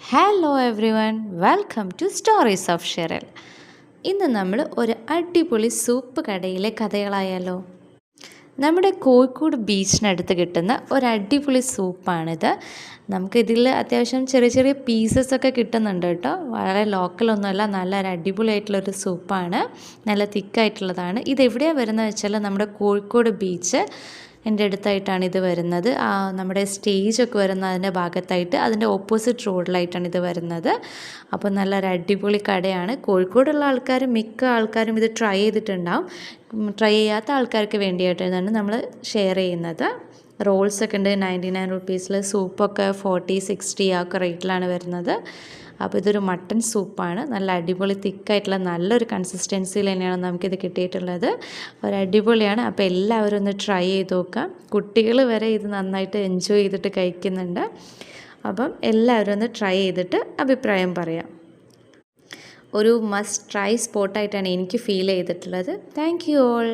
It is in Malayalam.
Hello everyone, welcome to stories of Sheryl. ഇന്ന് നമ്മൾ ഒരു അടിപൊളി സൂപ്പ് കടയിലെ കഥകളായാലോ. നമ്മുടെ കോഴിക്കോട് ബീച്ചിനടുത്ത് കിട്ടുന്ന ഒരു അടിപൊളി സൂപ്പാണിത്. നമുക്കിതിൽ അത്യാവശ്യം ചെറിയ ചെറിയ പീസസൊക്കെ കിട്ടുന്നുണ്ട് കേട്ടോ. വളരെ ലോക്കലൊന്നുമല്ല, നല്ലൊരു അടിപൊളിയായിട്ടുള്ളൊരു സൂപ്പാണ്, നല്ല തിക്കായിട്ടുള്ളതാണ്. ഇതെവിടെയാണ് വരുന്നത് വെച്ചാൽ നമ്മുടെ കോഴിക്കോട് ബീച്ച് എൻ്റെ അടുത്തായിട്ടാണ് ഇത് വരുന്നത്. നമ്മുടെ സ്റ്റേജൊക്കെ വരുന്ന അതിൻ്റെ ഭാഗത്തായിട്ട്, അതിൻ്റെ ഓപ്പോസിറ്റ് റോഡിലായിട്ടാണ് ഇത് വരുന്നത്. അപ്പോൾ നല്ലൊരു അടിപൊളി കടയാണ്. കോഴിക്കോടുള്ള മിക്ക ആൾക്കാരും ഇത് ട്രൈ ചെയ്തിട്ടുണ്ടാവും. ട്രൈ ചെയ്യാത്ത ആൾക്കാർക്ക് വേണ്ടിയിട്ടാണ് നമ്മൾ ഷെയർ ചെയ്യുന്നത്. റോൾസൊക്കെ ഉണ്ട് 99 റുപ്പീസിൽ, സൂപ്പൊക്കെ 40-60 ആ ഒക്കെ റേറ്റിലാണ് വരുന്നത്. അപ്പോൾ ഇതൊരു മട്ടൺ സൂപ്പാണ്. നല്ല അടിപൊളി തിക്കായിട്ടുള്ള നല്ലൊരു കൺസിസ്റ്റൻസിയിൽ തന്നെയാണ് നമുക്കിത് കിട്ടിയിട്ടുള്ളത്. ഒരു അടിപൊളിയാണ്. അപ്പോൾ എല്ലാവരും ഒന്ന് ട്രൈ ചെയ്ത് നോക്കാം. കുട്ടികൾ വരെ ഇത് നന്നായിട്ട് എൻജോയ് ചെയ്തിട്ട് കഴിക്കുന്നുണ്ട്. അപ്പം എല്ലാവരും ഒന്ന് ട്രൈ ചെയ്തിട്ട് അഭിപ്രായം പറയാം. ഒരു മസ്റ്റ് ട്രൈ സ്പോട്ടായിട്ടാണ് എനിക്ക് ഫീൽ ചെയ്തിട്ടുള്ളത്. Thank you all.